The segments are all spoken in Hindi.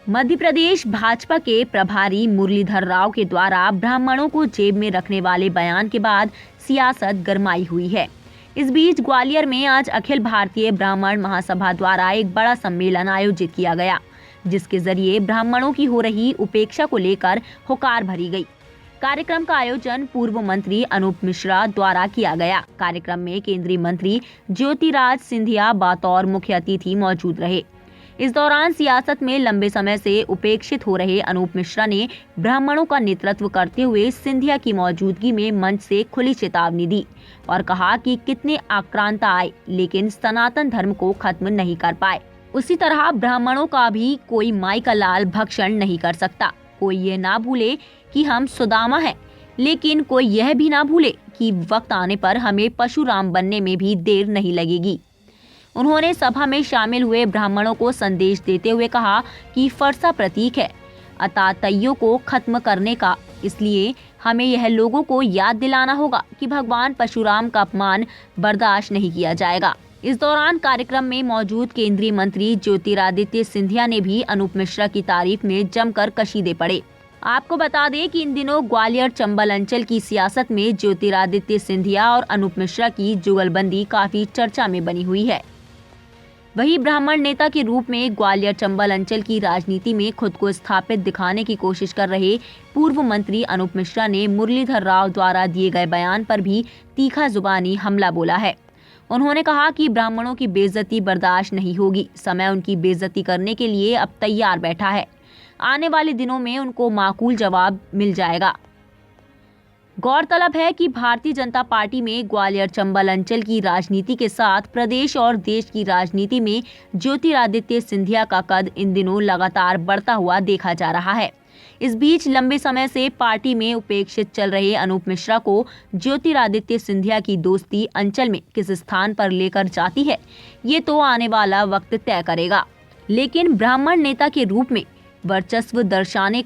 मध्य प्रदेश भाजपा के प्रभारी मुरलीधर राव के द्वारा ब्राह्मणों को जेब में रखने वाले बयान के बाद सियासत गरमाई हुई है। इस बीच ग्वालियर में आज अखिल भारतीय ब्राह्मण महासभा द्वारा एक बड़ा सम्मेलन आयोजित किया गया, जिसके जरिए ब्राह्मणों की हो रही उपेक्षा को लेकर हुकार भरी गई। कार्यक्रम का आयोजन पूर्व मंत्री अनूप मिश्रा द्वारा किया गया। कार्यक्रम में केंद्रीय मंत्री ज्योतिरादित्य सिंधिया बतौर मुख्य अतिथि मौजूद रहे। इस दौरान सियासत में लंबे समय से उपेक्षित हो रहे अनूप मिश्रा ने ब्राह्मणों का नेतृत्व करते हुए सिंधिया की मौजूदगी में मंच से खुली चेतावनी दी और कहा कि कितने आक्रांता आए लेकिन सनातन धर्म को खत्म नहीं कर पाए। उसी तरह ब्राह्मणों का भी कोई माई का लाल भक्षण नहीं कर सकता। कोई ये ना भूले कि हम सुदामा हैं, लेकिन कोई यह भी ना भूले कि वक्त आने पर हमें परशुराम बनने में भी देर नहीं लगेगी। उन्होंने सभा में शामिल हुए ब्राह्मणों को संदेश देते हुए कहा कि फरसा प्रतीक है अतातइयों को खत्म करने का, इसलिए हमें यह लोगों को याद दिलाना होगा कि भगवान परशुराम का अपमान बर्दाश्त नहीं किया जाएगा। इस दौरान कार्यक्रम में मौजूद केंद्रीय मंत्री ज्योतिरादित्य सिंधिया ने भी अनूप मिश्रा की तारीफ में जमकर कशीदे पड़े। आपको बता दें कि इन दिनों ग्वालियर चंबल अंचल की सियासत में ज्योतिरादित्य सिंधिया और अनूप मिश्रा की जुगलबंदी काफी चर्चा में बनी हुई है। वहीं ब्राह्मण नेता के रूप में ग्वालियर चंबल अंचल की राजनीति में खुद को स्थापित दिखाने की कोशिश कर रहे पूर्व मंत्री अनूप मिश्रा ने मुरलीधर राव द्वारा दिए गए बयान पर भी तीखा जुबानी हमला बोला है। उन्होंने कहा कि ब्राह्मणों की बेइज्जती बर्दाश्त नहीं होगी। समय उनकी बेइज्जती करने के लिए अब तैयार बैठा है। आने वाले दिनों में उनको माकूल जवाब मिल जाएगा। गौरतलब है कि भारतीय जनता पार्टी में ग्वालियर चंबल अंचल की राजनीति के साथ प्रदेश और देश की राजनीति में ज्योतिरादित्य सिंधिया का कद इन दिनों लगातार बढ़ता हुआ देखा जा रहा है। इस बीच लंबे समय से पार्टी में उपेक्षित चल रहे अनूप मिश्रा को ज्योतिरादित्य सिंधिया की दोस्ती अंचल में किस स्थान पर लेकर जाती है, ये तो आने वाला वक्त तय करेगा। लेकिन ब्राह्मण नेता के रूप में वर्चस्व दर्शाने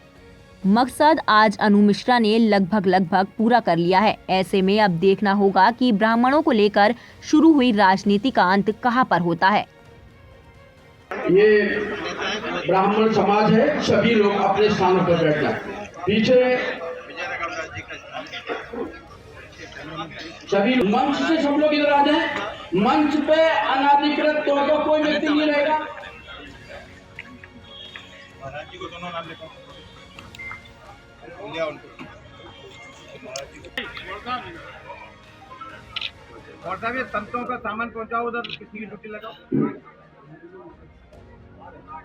मकसद आज अनूप मिश्रा ने लगभग पूरा कर लिया है। ऐसे में अब देखना होगा कि ब्राह्मणों को लेकर शुरू हुई राजनीति का अंत कहां पर होता है। ये ब्राह्मण समाज है, सभी लोग अपने स्थानों पर बैठ जाए। पीछे सभी मंच से सब लोग इधर आ जाए। मंच पे अनाधिकृत तौर पर कोई व्यक्ति नहीं रहेगा। और साहब ये संतों का सामान पहुंचाओ, उधर किसी की ड्यूटी लगाओ।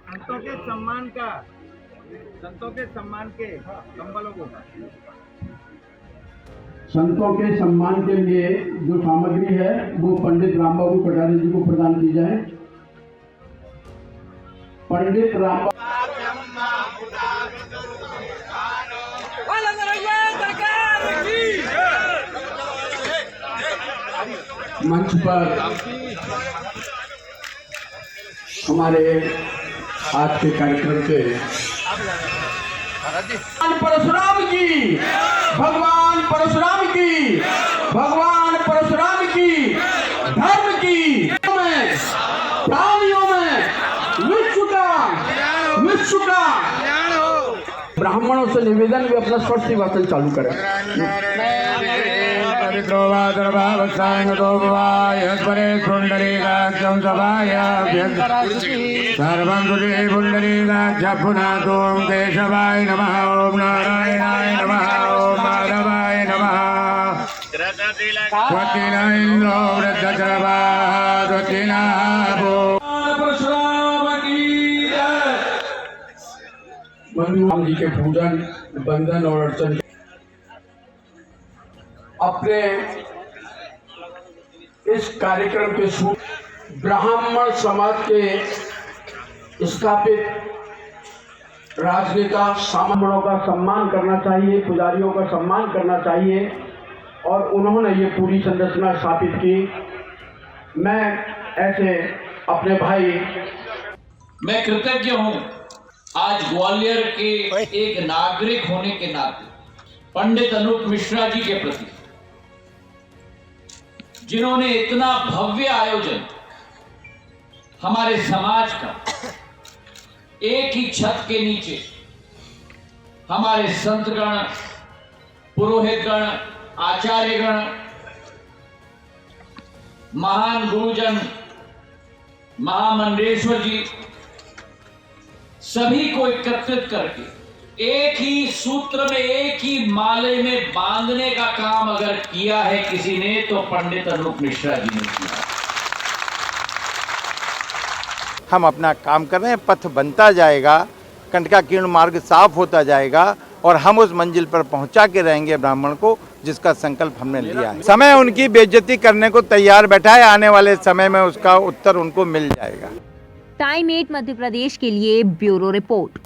संतों के सम्मान के कंबलों को, संतों के सम्मान के लिए जो सामग्री है वो पंडित रामबाबू कटारी जी को प्रदान की जाए। पंडित राम मंच पर हमारे आज के कार्यक्रम के परशुराम की, भगवान परशुराम की, भगवान परशुराम की धर्म की प्राणियों में विश्व का ब्राह्मणों से निवेदन भी अपना स्वस्थ भाषण चालू करें। केशवाय नमः, ओम नारायणाय नमः, ओम माधवाय नमः। राम जी के पूजन, बंधन और अर्चन अपने इस कार्यक्रम के ब्राह्मण समाज के स्थापित राजनेता ब्राह्मणों का सम्मान करना चाहिए, पुजारियों का सम्मान करना चाहिए और उन्होंने ये पूरी संरचना स्थापित की। मैं ऐसे अपने भाई मैं कृतज्ञ हूं आज ग्वालियर के एक नागरिक होने के नाते पंडित अनूप मिश्रा जी के प्रति, जिन्होंने इतना भव्य आयोजन हमारे समाज का एक ही छत के नीचे हमारे संतगण, पुरोहितगण, आचार्यगण, महान गुरुजन, महामंडलेश्वर जी, सभी को एकत्रित करके एक ही सूत्र में, एक ही माले में बांधने का काम अगर किया है किसी ने, तो पंडित अनूप मिश्रा जी ने किया। हम अपना काम कर रहे हैं, पथ बनता जाएगा, कंटकाकीर्ण मार्ग साफ होता जाएगा और हम उस मंजिल पर पहुंचा के रहेंगे ब्राह्मण को, जिसका संकल्प हमने लिया है। समय उनकी बेइज्जती करने को तैयार बैठा है, आने वाले समय में उसका उत्तर उनको मिल जाएगा। टाइम 8 मध्य प्रदेश के लिए ब्यूरो रिपोर्ट।